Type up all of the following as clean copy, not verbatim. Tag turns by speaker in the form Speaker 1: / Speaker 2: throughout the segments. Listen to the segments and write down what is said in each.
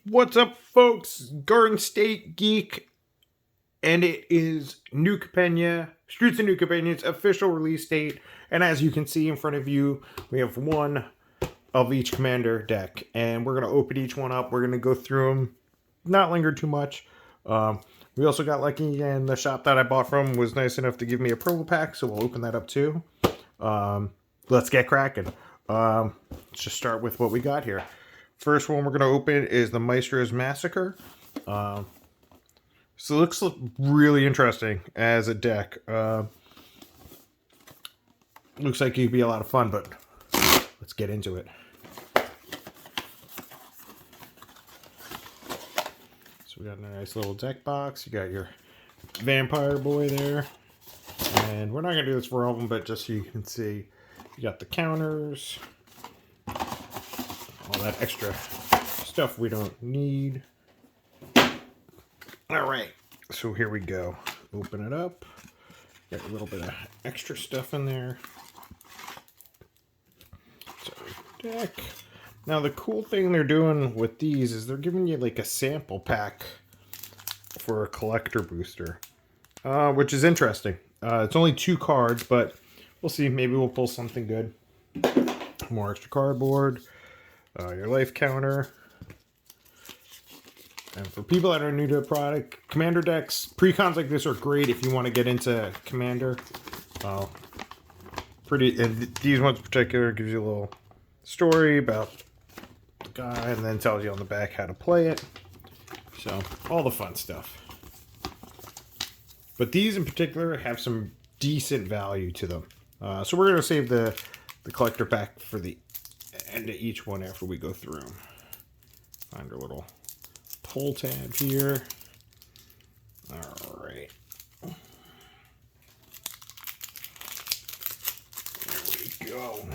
Speaker 1: What's up, folks? Garden State Geek, and it is New Capenna, Streets of New Capenna's official release date. And as you can see in front of you, we have one of each commander deck, and we're going to open each one up. We're going to go through them, not linger too much. We also got lucky, and the shop that I bought from was nice enough to give me a promo pack, so we'll open that up too. Let's get cracking. Let's just start with what we got here. First one we're going to open is the Maestro's Massacre. So it looks really interesting as a deck. Looks like it could be a lot of fun, but let's get into it. So we got a nice little deck box. You got your vampire boy there. And we're not going to do this for all of them, but just so you can see, you got the counters. All that extra stuff we don't need. Alright, so here we go. Open it up. Got a little bit of extra stuff in there. So, deck. Now, the cool thing they're doing with these is they're giving you like a sample pack for a collector booster, which is interesting. It's only 2 cards, but we'll see. Maybe we'll pull something good. More extra cardboard. Your life counter. And for people that are new to the product, commander decks, precons like this are great if you want to get into commander. And these ones in particular gives you a little story about the guy, and then tells you on the back how to play it. So all the fun stuff. But these in particular have some decent value to them. So we're going to save the collector pack for the end of each one after we go through them. Find our little pull tab here. Alright. There we go.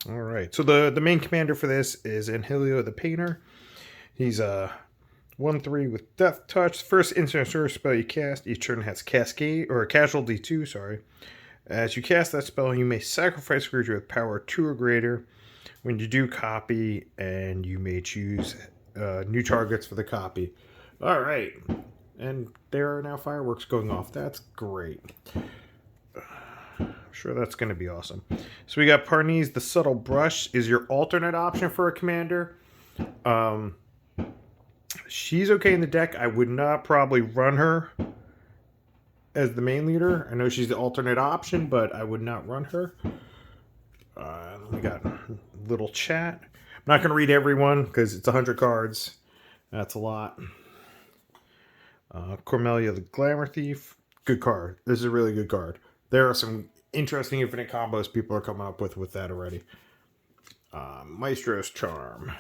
Speaker 1: Alright, so the main commander for this is Angelio the Painter. He's a 1/3 with Death Touch. First instant or spell you cast each turn has Cascade, or Casualty 2, sorry. As you cast that spell, you may sacrifice a creature with power 2 or greater. When you do copy, and you may choose new targets for the copy. Alright. And there are now fireworks going off. That's great. I'm sure that's going to be awesome. So we got Parni's the Subtle Brush is your alternate option for a commander. She's okay in the deck. I would not probably run her as the main leader. I know she's the alternate option, but I would not run her. We got a little chat. I'm not going to read everyone because it's 100 cards. That's a lot. Cormelia the Glamour Thief. Good card. This is a really good card. There are some interesting infinite combos people are coming up with that already. Maestro's Charm.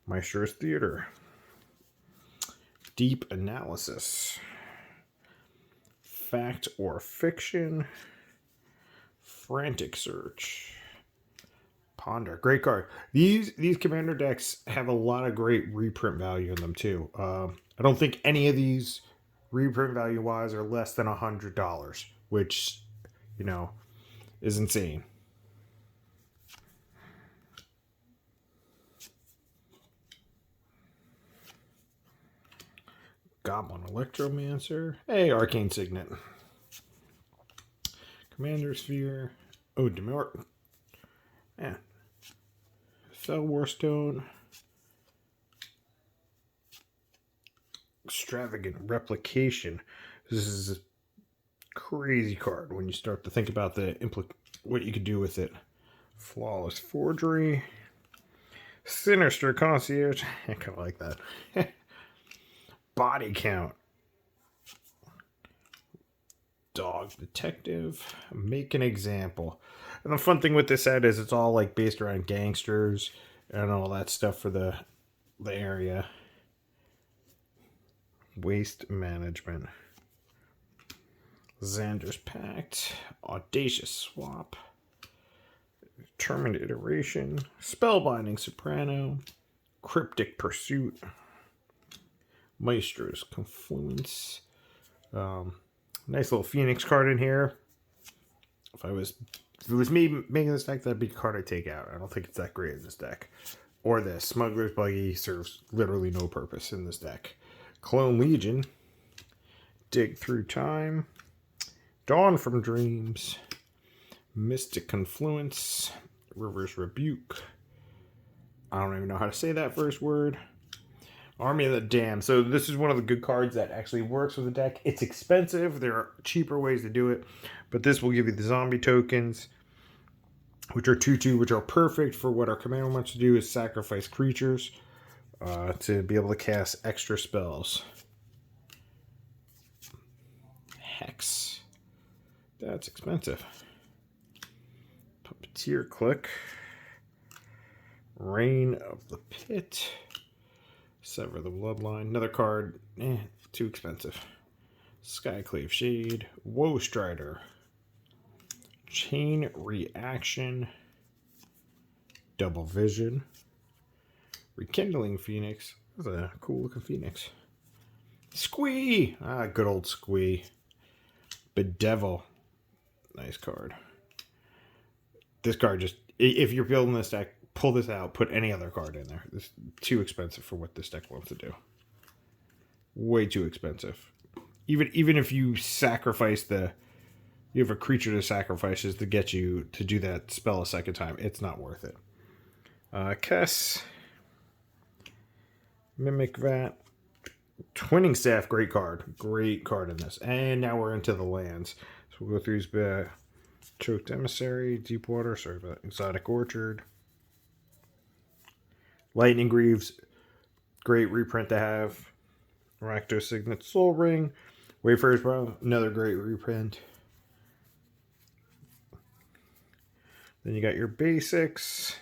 Speaker 1: Maestro's Theater. Deep Analysis. Fact or Fiction. Frantic Search. Ponder. Great card. These commander decks have a lot of great reprint value in them too. I don't think any of these reprint value wise are less than $100, which, you know, is insane. Goblin Electromancer. Hey, Arcane Signet. Commander Sphere. Oh, Demur. Yeah. Fell Warstone. Extravagant Replication. This is a crazy card when you start to think about what you could do with it. Flawless Forgery. Sinister Concierge. I kind of like that. Body Count. Dog Detective. Make an Example. And the fun thing with this set is it's all like based around gangsters and all that stuff for the area. Waste Management. Xander's Pact. Audacious Swap. Determined Iteration. Spellbinding Soprano. Cryptic Pursuit. Maestro's Confluence. Nice little Phoenix card in here. If it was me making this deck, that'd be a card I'd take out. I don't think it's that great in this deck. or this. Smuggler's Buggy serves literally no purpose in this deck. Clone Legion, Dig Through Time, Dawn from Dreams, Mystic Confluence, River's Rebuke. I don't even know how to say that first word. Army of the Damned. So this is one of the good cards that actually works with the deck. It's expensive. There are cheaper ways to do it. But this will give you the zombie tokens, which are 2/2, which are perfect for what our commander wants to do, is sacrifice creatures to be able to cast extra spells. Hex. That's expensive. Puppeteer Click. Reign of the Pit. Sever the Bloodline. Another card. Too expensive. Skyclave Shade. Woe Strider. Chain Reaction. Double Vision. Rekindling Phoenix. That's a cool looking Phoenix. Squee! Good old Squee. Bedevil. Nice card. This card just, if you're building this deck, pull this out, put any other card in there. This is too expensive for what this deck wants to do. Way too expensive. Even if you sacrifice you have a creature to sacrifices to get you to do that spell a second time, it's not worth it. Kess. Mimic Vat. Twinning Staff, great card. Great card in this. And now we're into the lands. So we'll go through these. Choked Emissary, Deepwater, Exotic Orchard. Lightning Greaves, great reprint to have. Rakdos Signet Soul Ring. Wayfarer's Brow, another great reprint. Then you got your basics.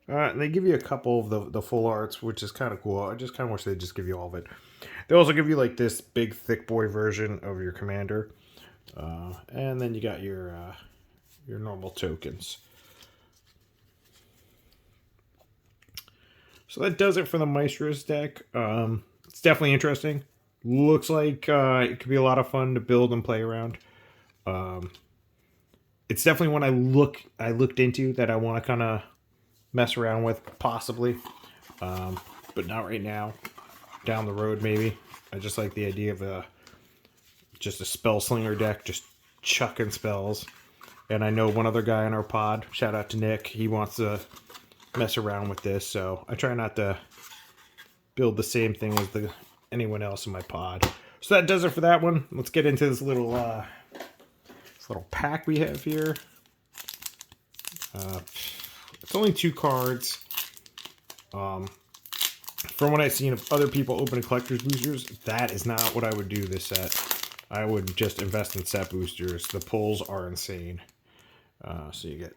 Speaker 1: And they give you a couple of the full arts, which is kind of cool. I just kind of wish they'd just give you all of it. They also give you like this big thick boy version of your commander. And then you got your normal tokens. So that does it for the Maestro's deck. It's definitely interesting. Looks like it could be a lot of fun to build and play around. It's definitely one I looked into that I want to kind of mess around with, possibly. But not right now. Down the road, maybe. I just like the idea of just a spell slinger deck, just chucking spells. And I know one other guy on our pod, shout out to Nick, he wants to mess around with this, so I try not to build the same thing as anyone else in my pod. So that does it for that one. Let's get into this little pack we have here. It's only 2 cards. From what I've seen of other people opening collector's boosters, that is not what I would do this set. I would just invest in set boosters. The pulls are insane. So you get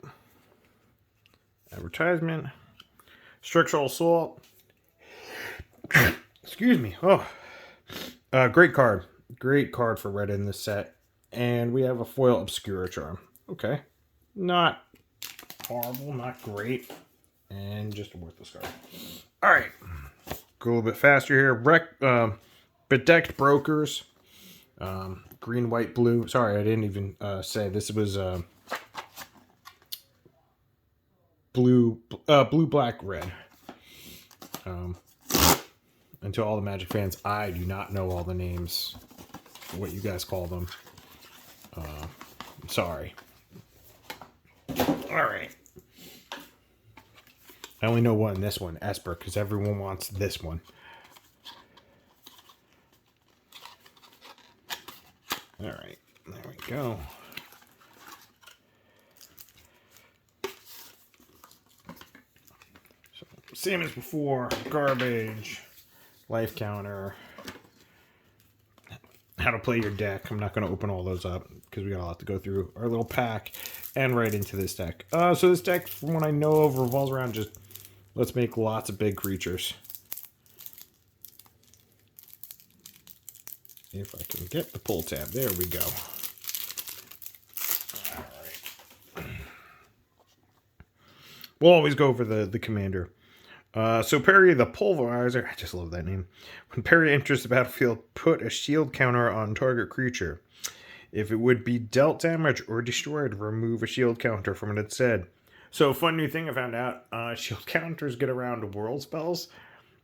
Speaker 1: advertisement, structural assault. Excuse me. Great card. Great card for red in this set. And we have a foil Obscura Charm. Okay. Not horrible, not great. And just a worthless card. Alright. Go a little bit faster here. Bedecked Brokers. Green, white, blue. Sorry, I didn't even say this was blue, black, red. And to all the Magic fans, I do not know all the names, what you guys call them. I'm sorry. Alright. I only know one, this one, Asper, because everyone wants this one. Alright, there we go. So, same as before, garbage, life counter, how to play your deck. I'm not going to open all those up because we got a lot to go through. Our little pack and right into this deck. So this deck, from what I know of, revolves around just let's make lots of big creatures. If I can get the pull tab. There we go. Alright. We'll always go for the commander. So parry the Pulverizer. I just love that name. When parry enters the battlefield, put a shield counter on target creature. If it would be dealt damage or destroyed, remove a shield counter from it instead. So, fun new thing I found out, shield counters get around world spells,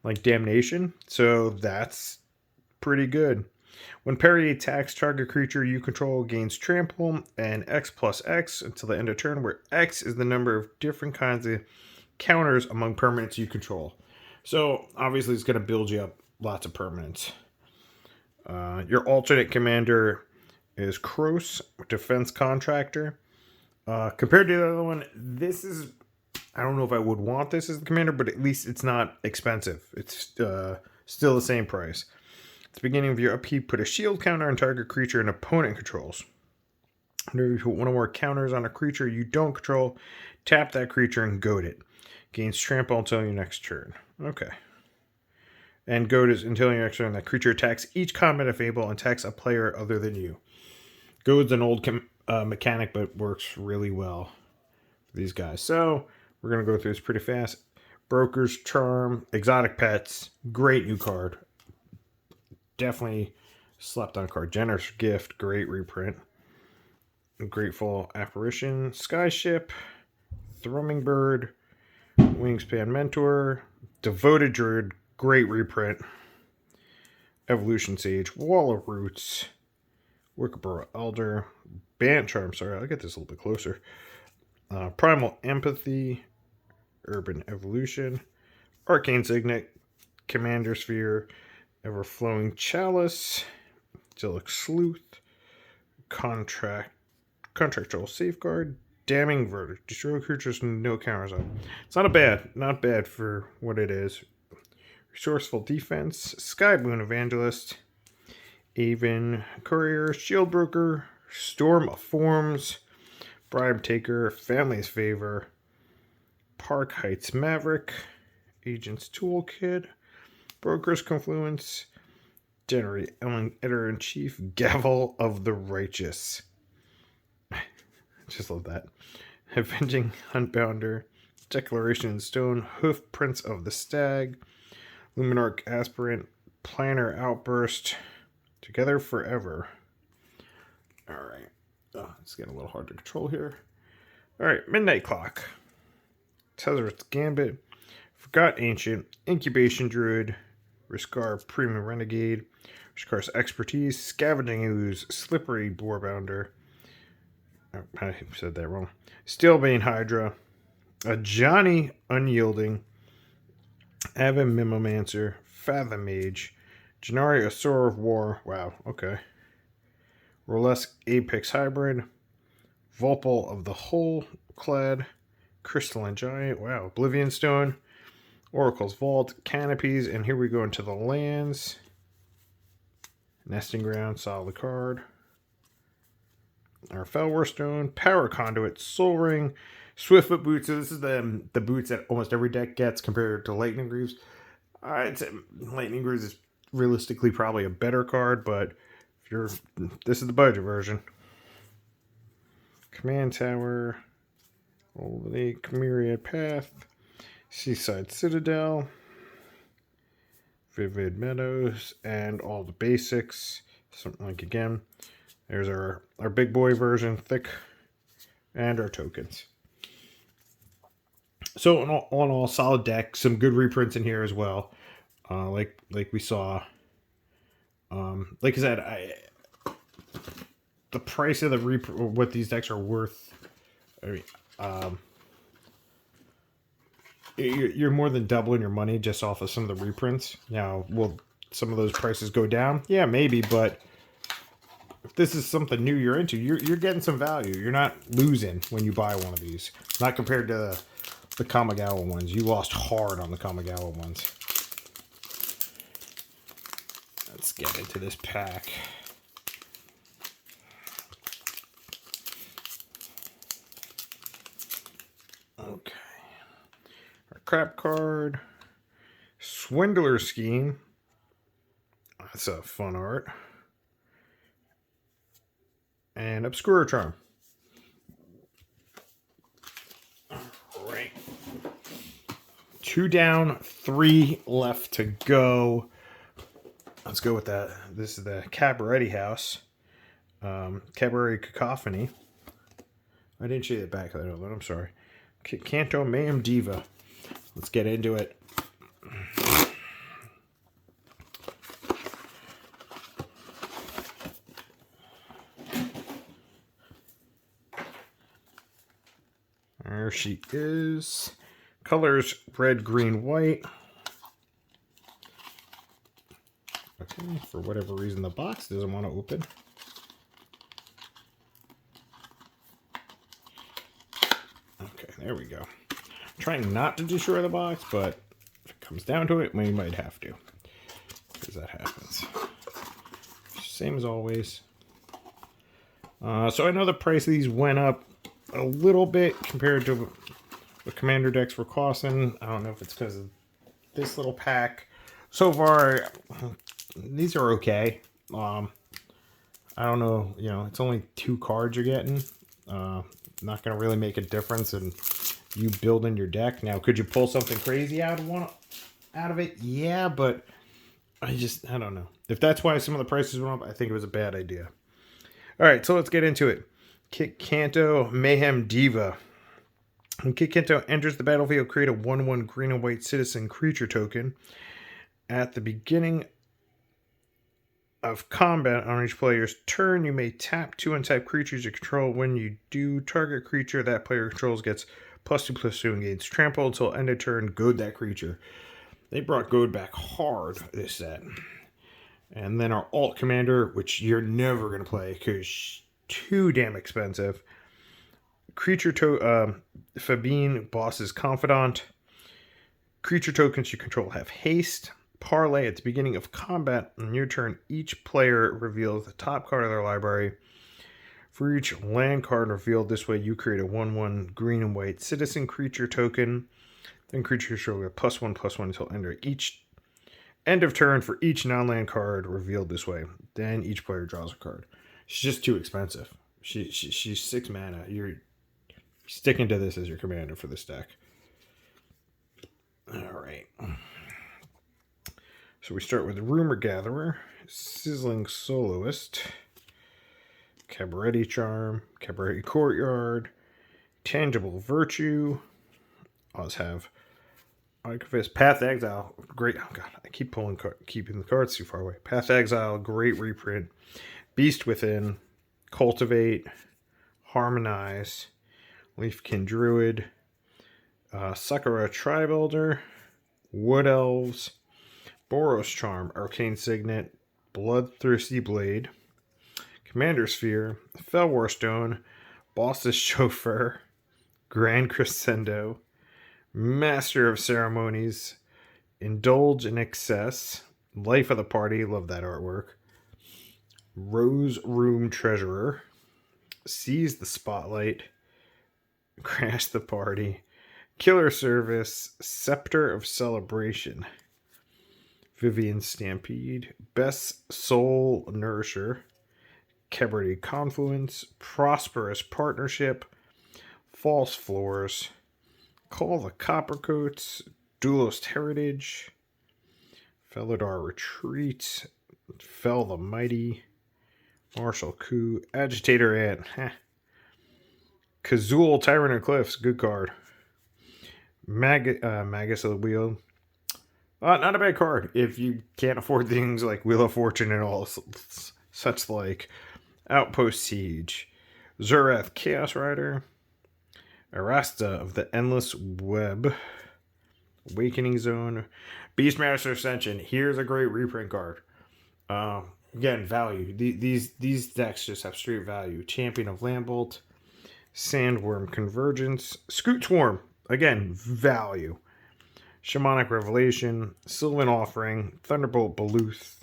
Speaker 1: like Damnation, so that's pretty good. When parry attacks, target creature you control gains trample and X+X until the end of turn, where X is the number of different kinds of counters among permanents you control. So, obviously, it's going to build you up lots of permanents. Your alternate commander is Kroos, Defense Contractor. Compared to the other one, this is... I don't know if I would want this as the commander, but at least it's not expensive. It's still the same price. At the beginning of your upkeep, put a shield counter on target creature an opponent controls. Whenever you put one or more counters on a creature you don't control, tap that creature and goad it. Gains trample until your next turn. Okay. And goad is until your next turn. That creature attacks each combat if able and attacks a player other than you. Goad's an old mechanic, but works really well for these guys. So, we're going to go through this pretty fast. Broker's Charm, Exotic Pets, great new card. Definitely slept on card. Generous Gift, great reprint. Grateful Apparition, Skyship, Thrumming Bird, Wingspan Mentor, Devoted Druid, great reprint. Evolution Sage, Wall of Roots, Wickerboro Elder, Bant Charm, sorry, I'll get this a little bit closer. Primal Empathy, Urban Evolution, Arcane Signet, Commander Sphere, Everflowing Chalice, Zillick Sleuth, Contractual Safeguard, Damning Verdict. Destroy creatures with no counters on. It's not bad for what it is. Resourceful Defense, Skyboon Evangelist, Aven Courier, Shield Broker, Storm of Forms, Bribe Taker, Family's Favor, Park Heights Maverick, Agent's Toolkit, Broker's Confluence, Generate Editor-in-Chief, Gavel of the Righteous. Just love that. Avenging Huntbounder, Declaration in Stone, Hoof Prince of the Stag, Luminarch Aspirant, Planner Outburst, Together Forever. Alright. Oh, it's getting a little hard to control here. Alright, Midnight Clock. Tezzer's Gambit, Forgot Ancient, Incubation Druid, Riskar Premium Renegade, Riskar's Expertise, Scavenging Ooze, Slippery Boarbounder. Oh, I said that wrong. Steelbane Hydra, a Johnny Unyielding, Avon Mimomancer, Fathom Mage, Janari Asura of War. Wow, okay. Rolesk Apex Hybrid, Volpal of the Hull Clad, Crystalline Giant, wow, Oblivion Stone, Oracle's Vault, Canopies, and here we go into the lands. Nesting Ground, solid card. Our Felwar Stone, Power Conduit, Soul Ring, Swiftfoot Boots. So this is the boots that almost every deck gets compared to Lightning Greaves. I'd say Lightning Greaves is realistically probably a better card, but if you're, this is the budget version. Command Tower, Old Lake, Myriad Path, Seaside Citadel, Vivid Meadows, and all the basics. Something like, again, there's our big boy version, thick, and our tokens. So in all, solid deck. Some good reprints in here as well. Like we saw. Like I said, the price of what these decks are worth. I mean, you're more than doubling your money just off of some of the reprints. Now, will some of those prices go down? Yeah, maybe, but if this is something new you're into, you're getting some value. You're not losing when you buy one of these. Not compared to the Kamigawa ones. You lost hard on the Kamigawa ones. Let's get into this pack. Okay. Our crap card. Swindler Scheme. That's a fun art. And Obscura Charm. Alright. 2 down, 3 left to go. Let's go with that. This is the Cabaret House. Cabaret Cacophony. I didn't show you the back of that, but I'm sorry. Canto Mayhem Diva. Let's get into it. There she is. Colors red, green, white. Okay, for whatever reason the box doesn't want to open. Okay, there we go. I'm trying not to destroy the box, but if it comes down to it, we might have to. Because that happens. Same as always. So I know the price of these went up a little bit compared to the commander decks were costing. I don't know if it's because of this little pack. So far, these are okay. I don't know, you know, it's only 2 cards you're getting. Not going to really make a difference in you building your deck. Now, could you pull something crazy out of it? Yeah, but I don't know. If that's why some of the prices went up, I think it was a bad idea. All right, so let's get into it. Canto Mayhem Diva. When Canto enters the battlefield, create a 1/1 green and white citizen creature token. At the beginning of combat on each player's turn, you may tap 2 untapped creatures you control. When you do, target creature that player controls gets +2/+2 and gains trample until end of turn. Goad that creature. They brought Goad back hard this set. And then our alt commander, which you're never going to play because too damn expensive. Creature Fabine, boss's confidant. Creature tokens you control have haste. Parlay at the beginning of combat. On your turn, each player reveals the top card of their library. For each land card revealed this way, you create a 1/1 green and white citizen creature token. Then creatures will get +1/+1 until end of turn for each non-land card revealed this way. Then each player draws a card. She's just too expensive. She's 6 mana. You're sticking to this as your commander for this deck. All right. So we start with Rumor Gatherer, Sizzling Soloist, Cabaret Charm, Cabaret Courtyard, Tangible Virtue. I'll just have Path Exile, great. Oh god, I keep keeping the cards too far away. Path Exile, great reprint. Beast Within, Cultivate, Harmonize, Leafkin Druid, Sakura Tribe Elder, Wood Elves, Boros Charm, Arcane Signet, Bloodthirsty Blade, Commander Sphere, Felwar Stone, Boss's Chauffeur, Grand Crescendo, Master of Ceremonies, Indulge in Excess, Life of the Party, love that artwork, Rose Room Treasurer, Seize the Spotlight, Crash the Party, Killer Service, Scepter of Celebration, Vivian Stampede, Best Soul Nourisher, Cabaret Confluence, Prosperous Partnership, False Floors, Call the Coppercoats, Duelist Heritage, Felidar Retreat, Fell the Mighty, Martial Coup, Agitator Ant, Kazul Tyrant of Cliffs, good card. Magus of the Wheel, not a bad card if you can't afford things like Wheel of Fortune and all such like. Outpost Siege, Zurath Chaos Rider, Arasta of the Endless Web, Awakening Zone, Beastmaster Ascension. Here's a great reprint card. Again, value. These decks just have straight value. Champion of Landbolt, Sandworm Convergence, Scoot Swarm. Again, value. Shamanic Revelation, Sylvan Offering, Thunderbolt Beluth,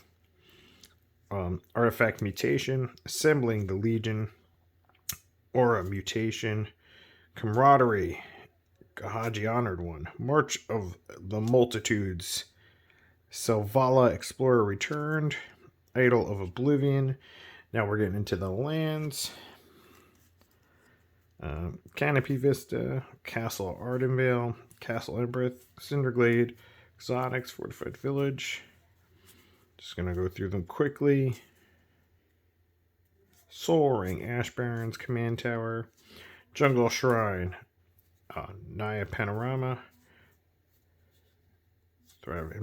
Speaker 1: Artifact Mutation, Assembling the Legion, Aura Mutation, Camaraderie, Gahaji Honored One, March of the Multitudes, Selvala Explorer Returned, Idol of Oblivion. Now we're getting into the lands. Canopy Vista, Castle Ardenvale, Castle Embreth, Cinderglade, Exotics, Fortified Village. Just going to go through them quickly. Soul Ring, Ash Barrens, Command Tower, Jungle Shrine, Naya Panorama.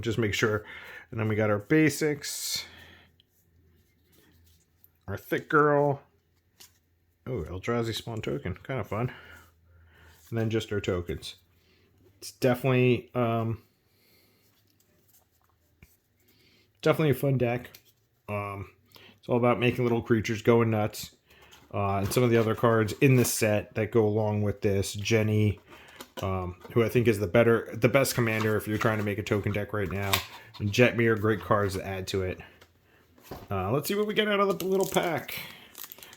Speaker 1: Just make sure. And then we got our basics. Our Thick Girl. Oh, Eldrazi Spawn token. Kind of fun. And then just our tokens. It's definitely a fun deck. It's all about making little creatures going nuts. And some of the other cards in the set that go along with this. Jenny, who I think is the best commander if you're trying to make a token deck right now. And Jetmir, great cards to add to it. Let's see what we get out of the little pack.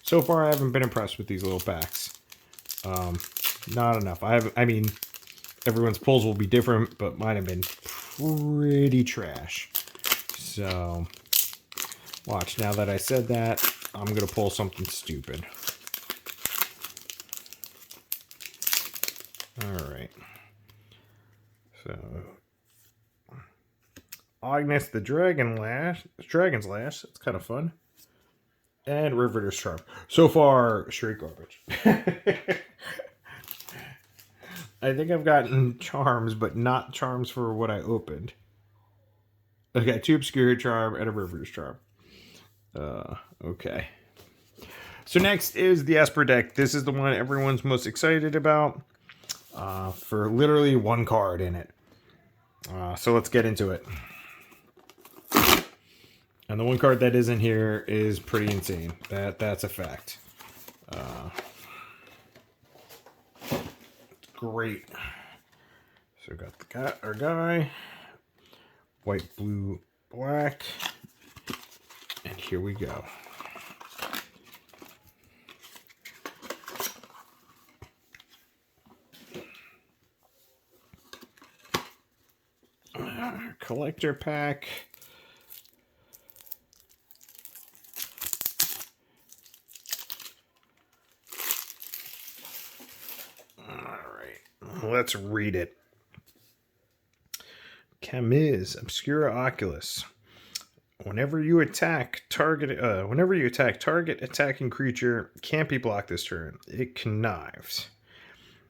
Speaker 1: So far, I haven't been impressed with these little packs. Not enough. I mean, everyone's pulls will be different, but mine have been pretty trash. So, watch. Now that I said that, I'm going to pull something stupid. Alright. So, Agnes the Dragon's Lash. That's kind of fun. And Riveter's Charm. So far, straight garbage. I think I've gotten charms, but not charms for what I opened. I got 2 Obscure Charm and a Riveter's Charm. Okay. So next is the Asper Deck. This is the one everyone's most excited about. For literally 1 card in it. So let's get into it. And the 1 card that isn't here is pretty insane. That's a fact. Great. So we got our guy. White, blue, black. And here we go. Collector pack. Let's read it. Chemiz, Obscura Oculus. Whenever you attack target attacking creature can't be blocked this turn. It connives.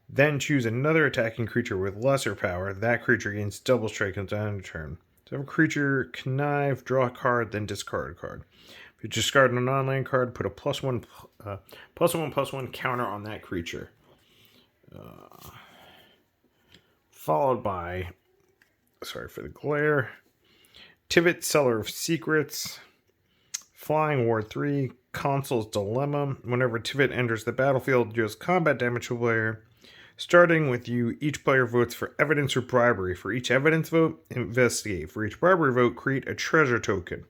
Speaker 1: Then choose another attacking creature with lesser power. That creature gains double strike until the end of turn. So if a creature connive, draw a card, then discard a card. If you discard an online card, put a +1/+1 counter on that creature. Followed by, sorry for the glare, Tivit, Seller of Secrets, Flying Ward 3, Consul's Dilemma. Whenever Tivit enters the battlefield, deals combat damage to a player. Starting with you, each player votes for evidence or bribery. For each evidence vote, investigate. For each bribery vote, create a treasure token.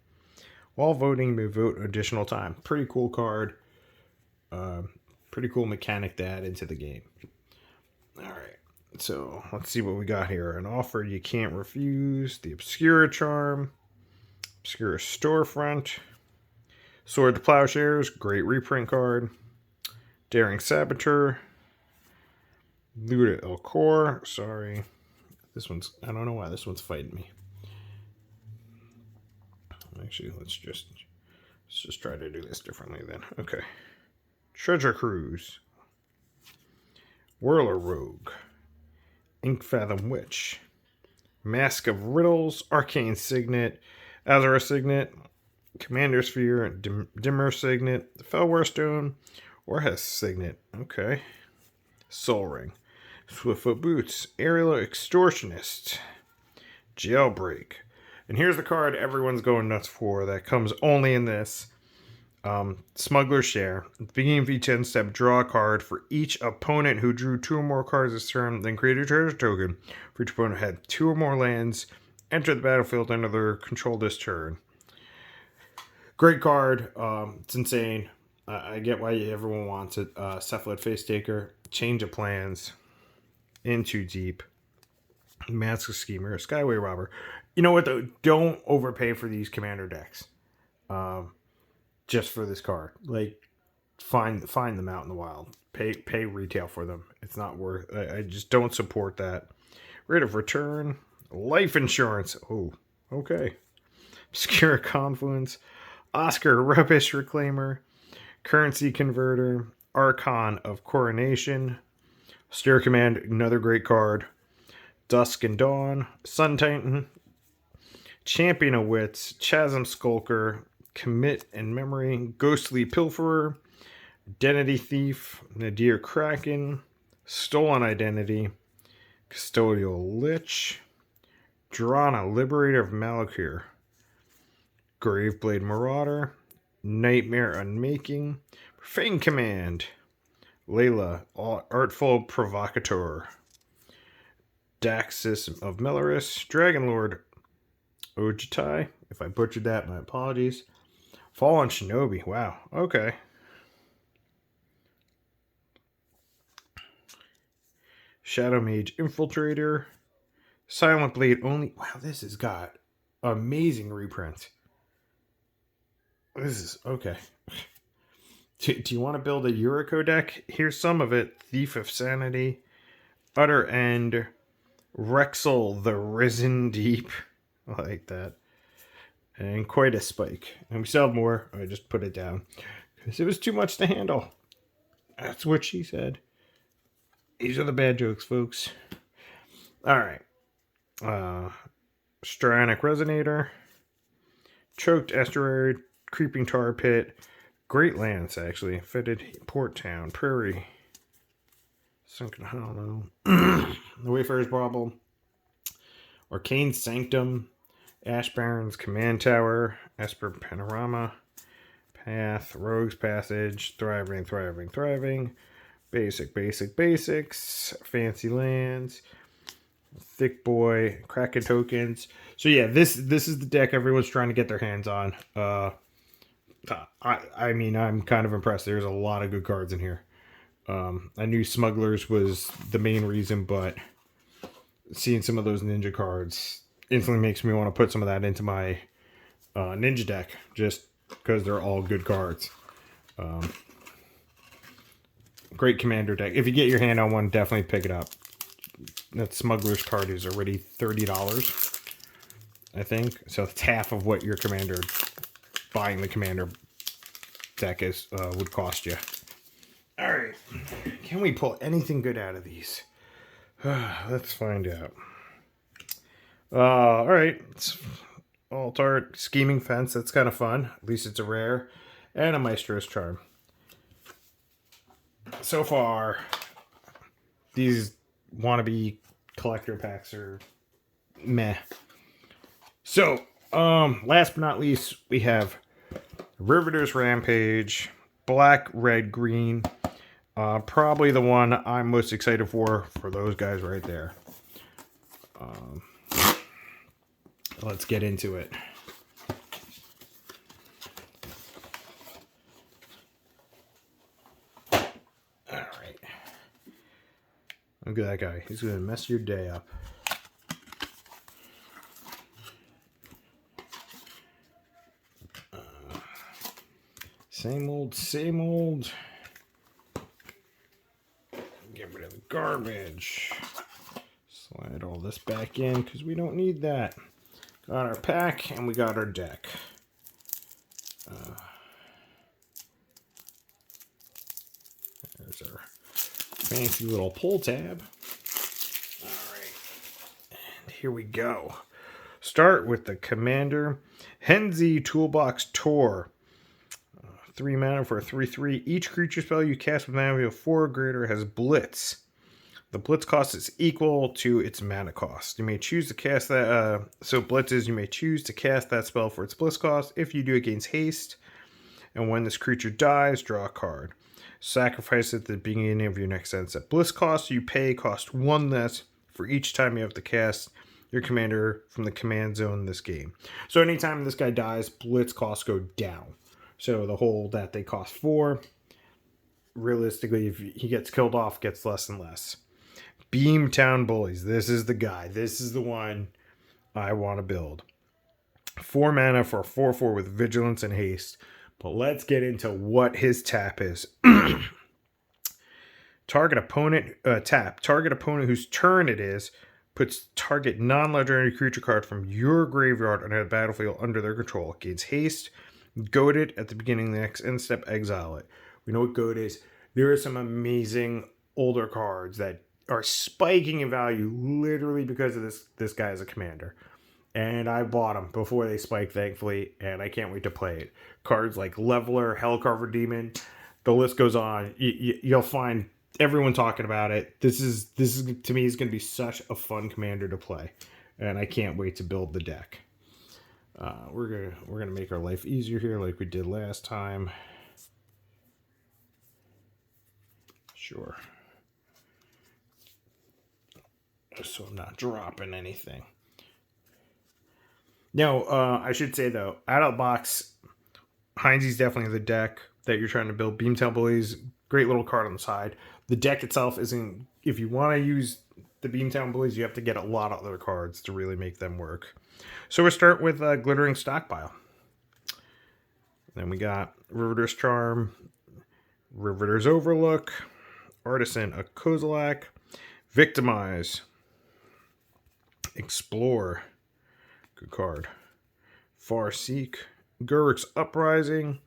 Speaker 1: While voting, you may vote additional time. Pretty cool card. Pretty cool mechanic to add into the game. Alright, so let's see what we got here. An offer you can't refuse. The Obscura Charm. Obscura Storefront. Sword to Plowshares. Great reprint card. Daring Saboteur. Luda El Cor. Sorry. I don't know why this one's fighting me. Actually, let's just try to do this differently then. Okay. Treasure Cruise. Whirler Rogue. Ink Fathom Witch. Mask of Riddles. Arcane Signet. Azure Signet. Commander Sphere. Dimmer Signet. Felware Stone. Orhes Signet. Okay. Soul Ring. Swiftfoot Boots. Aerial Extortionist. Jailbreak. And here's the card everyone's going nuts for that comes only in this. Smuggler's Share. At the beginning of each end step, draw a card for each opponent who drew 2 or more cards this turn, then create a treasure token. For each opponent who had 2 or more lands, enter the battlefield under their control this turn. Great card. It's insane. I get why everyone wants it. Cephalid Face Taker. Change of Plans. In Too Deep. Master Schemer. Skyway Robber. You know what though? Don't overpay for these commander decks. Just for this card. Like, find them out in the wild. Pay retail for them. It's not worth. I just don't support that. Rate of Return. Life Insurance. Oh, okay. Obscure Confluence. Oscar Rubbish Reclaimer. Currency Converter. Archon of Coronation. Steer Command, another great card. Dusk and Dawn, Sun Titan, Champion of Wits, Chasm Skulker, Commit and Memory, Ghostly Pilferer, Identity Thief, Nadir Kraken, Stolen Identity, Custodial Lich, Drana, Liberator of Malakir, Graveblade Marauder, Nightmare Unmaking, Profane Command, Layla, Artful Provocateur, Daxis of Melaris, Dragonlord Ojitai. If I butchered that, my apologies. Fallen Shinobi. Wow. Okay. Shadow Mage Infiltrator. Silent Blade only. Wow, this has got amazing reprints. This is okay. Do you want to build a Yuriko deck? Here's some of it. Thief of Sanity, Utter End, Rexel the Risen Deep. I like that. And quite a spike. And we still have more. I just put it down because it was too much to handle. That's what she said. These are the bad jokes, folks. All right. Stranic Resonator, Choked Estuary, Creeping Tar Pit, Great Lands, actually. Fetid Port Town, Prairie, Sunken Hollow, The Wayfarer's Problem, Arcane Sanctum, Ash Barrens, Command Tower, Esper Panorama, Path, Rogue's Passage, Thriving, Basics, Fancy Lands, Thick Boy, Kraken Tokens. So yeah, this is the deck everyone's trying to get their hands on. I mean, I'm kind of impressed. There's a lot of good cards in here. I knew Smugglers was the main reason, but seeing some of those ninja cards instantly makes me want to put some of that into my ninja deck, just because they're all good cards. Great commander deck. If you get your hand on one, definitely pick it up. That Smuggler's card is already $30, I think. So it's half of what your commander, buying the commander deck is would cost you. All right. Can we pull anything good out of these? Let's find out. All right. It's Altart, Scheming Fence. That's kind of fun. At least it's a rare. And a Maestro's Charm. So far, these wannabe collector packs are meh. So, last but not least, we have Riveter's Rampage, Black, Red, Green. Probably the one I'm most excited for those guys right there. Let's get into it. Alright. Look at that guy. He's going to mess your day up. Same old, same old. Get rid of the garbage. Slide all this back in because we don't need that. Got our pack and we got our deck. There's our fancy little pull tab. Alright. And here we go. Start with the Commander. Henzi Toolbox Tour. 3 mana for a 3/3. Each creature spell you cast with mana of 4 or greater has Blitz. The Blitz cost is equal to its mana cost. You may choose to cast that. So Blitz is you may choose to cast that spell for its Blitz cost. If you do, it gains haste. And when this creature dies, draw a card. Sacrifice it at the beginning of your next end step. Blitz cost you pay cost 1 less for each time you have to cast your commander from the command zone in this game. So anytime this guy dies, Blitz costs go down. So the whole that they cost 4, realistically, if he gets killed off, gets less and less. Beamtown Bullies. This is the guy. This is the one I want to build. 4 mana for a 4/4 with Vigilance and Haste. But let's get into what his tap is. Target opponent, tap. Target opponent whose turn it is puts target non-legendary creature card from your graveyard onto the battlefield under their control. Gains haste. Goad it at the beginning of the next end step, exile it. We know what Goad is. There are some amazing older cards that are spiking in value literally because of this guy as a commander. And I bought them before they spiked, thankfully, and I can't wait to play it. Cards like Leveler, Hellcarver Demon, the list goes on. You'll find everyone talking about it. This is to me is going to be such a fun commander to play, and I can't wait to build the deck. We're gonna make our life easier here, like we did last time. Sure. So I'm not dropping anything. No, I should say though, out of the box, Heinzie's definitely the deck that you're trying to build. Beamtown Bullies, great little card on the side. The deck itself isn't. If you want to use the Beamtown Bullies, you have to get a lot of other cards to really make them work. So we'll start with Glittering Stockpile. Then we got Riveter's Charm, Riveter's Overlook, Artisan, a Kozilek, Victimize, Explore, good card, Farseek, Guruk's Uprising,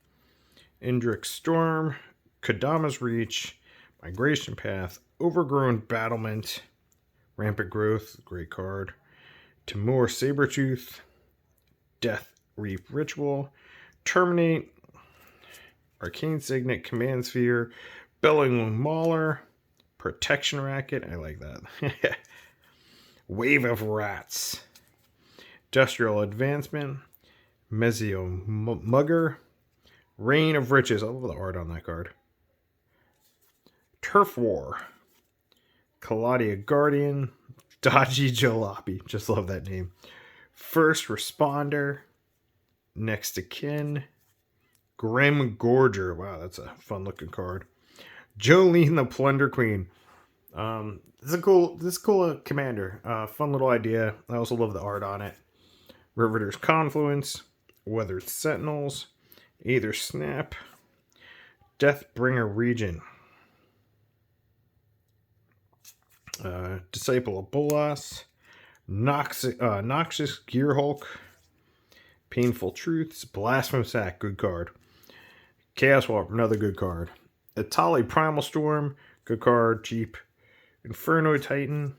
Speaker 1: Indrik's Storm, Kadama's Reach, Migration Path, Overgrown Battlement, Rampant Growth, great card, Timur Sabertooth, Death Reap Ritual, Terminate, Arcane Signet, Command Sphere, Bellowing Mauler, Protection Racket, I like that, Wave of Rats, Industrial Advancement, Mezio Mugger, Reign of Riches, I love the art on that card, Turf War, Kaladia Guardian, Dodgy Jalopy, just love that name, First Responder, Next of Kin, Grim Gorger, wow, that's a fun looking card, Jolene the Plunder Queen. This is a cool commander. Fun little idea. I also love the art on it. Riveter's Confluence, Weathered Sentinels, Aether Snap, Deathbringer Region, Disciple of Bolas, Noxious Gearhulk, Painful Truths, Blasphemous Act, good card. Chaos Warp, another good card. Atali Primal Storm, good card, cheap. Inferno Titan,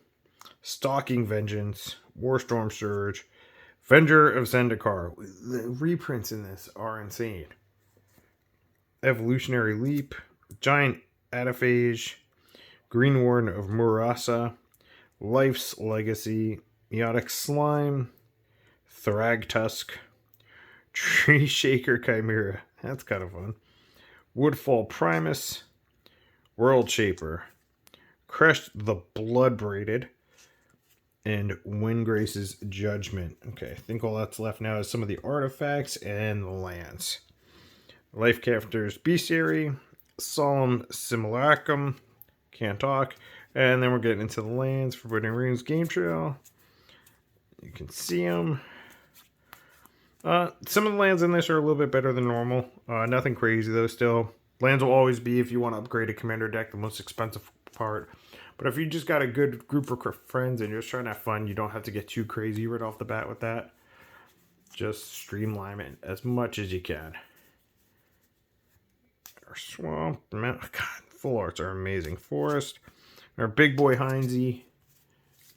Speaker 1: Stalking Vengeance, Warstorm Surge, Venger of Zendikar. The reprints in this are insane. Evolutionary Leap, Giant Adaphage, Green Warden of Murasa, Life's Legacy, Meotic Slime, Thragtusk, Tree Shaker Chimera, that's kind of fun, Woodfall Primus, World Shaper, Crushed the Blood Braided, and Windgrace's Judgment. Okay, I think all that's left now is some of the artifacts and the lands. Lifecrafter's Bestiary, Solemn Simulacrum, can't talk, and then we're getting into the lands. Forbidden Runes Game Trail. You can see them. Some of the lands in this are a little bit better than normal. Nothing crazy though still. Lands will always be, if you want to upgrade a commander deck, the most expensive part. But if you just got a good group of friends and you're just trying to have fun, you don't have to get too crazy right off the bat with that. Just streamline it as much as you can. Our Swamp, God, full arts are amazing. Forest, our Big Boy Heinzie,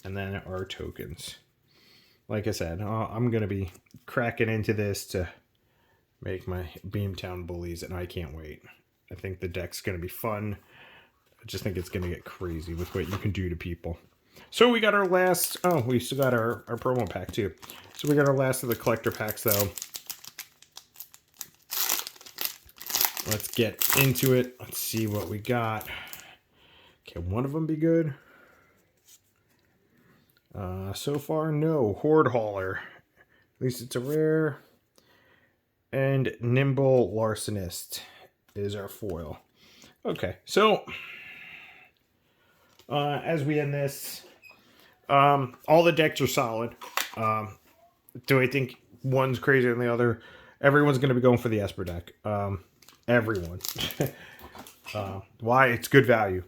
Speaker 1: and then our tokens. Like I said, I'm going to be cracking into this to make my Beamtown Bullies, and I can't wait. I think the deck's going to be fun. I just think it's going to get crazy with what you can do to people. So we got our last... Oh, we still got our promo pack too. So we got our last of the collector packs though. Let's get into it. Let's see what we got. Can one of them be good? So far, no. Horde Hauler. At least it's a rare. And Nimble Larcenist is our foil. Okay, so... as we end this, all the decks are solid. Do I think one's crazier than the other? Everyone's going to be going for the Asper Deck. Everyone. Why? It's good value.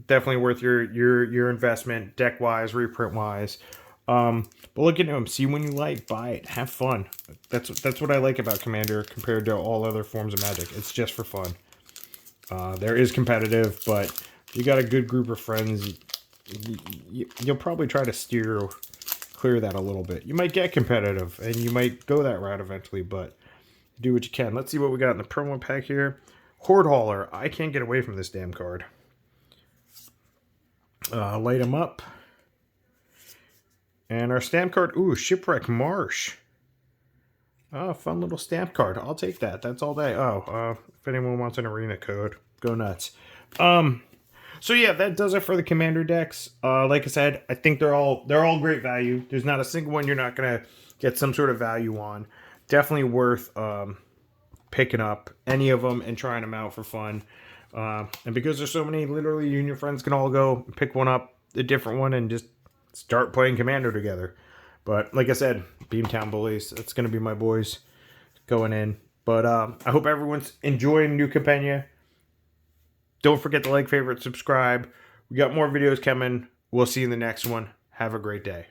Speaker 1: Definitely worth your investment, deck-wise, reprint-wise. But look into them. See when you like. Buy it. Have fun. That's what I like about Commander compared to all other forms of Magic. It's just for fun. There is competitive, but you got a good group of friends, you'll probably try to clear that a little bit. You might get competitive, and you might go that route eventually, but do what you can. Let's see what we got in the promo pack here. Horde Hauler. I can't get away from this damn card. Light him up. And our stamp card, ooh, Shipwreck Marsh. Oh, fun little stamp card. I'll take that. That's all day. Oh, if anyone wants an arena code, go nuts. So yeah, that does it for the commander decks. Like I said, I think they're all great value. There's not a single one you're not gonna get some sort of value on. Definitely worth picking up any of them and trying them out for fun. And because there's so many, literally you and your friends can all go pick one up, a different one, and just start playing Commander together. But like I said, Beamtown Bullies, that's going to be my boys going in. But I hope everyone's enjoying New Capenna. Don't forget to like, favorite, subscribe. We got more videos coming. We'll see you in the next one. Have a great day.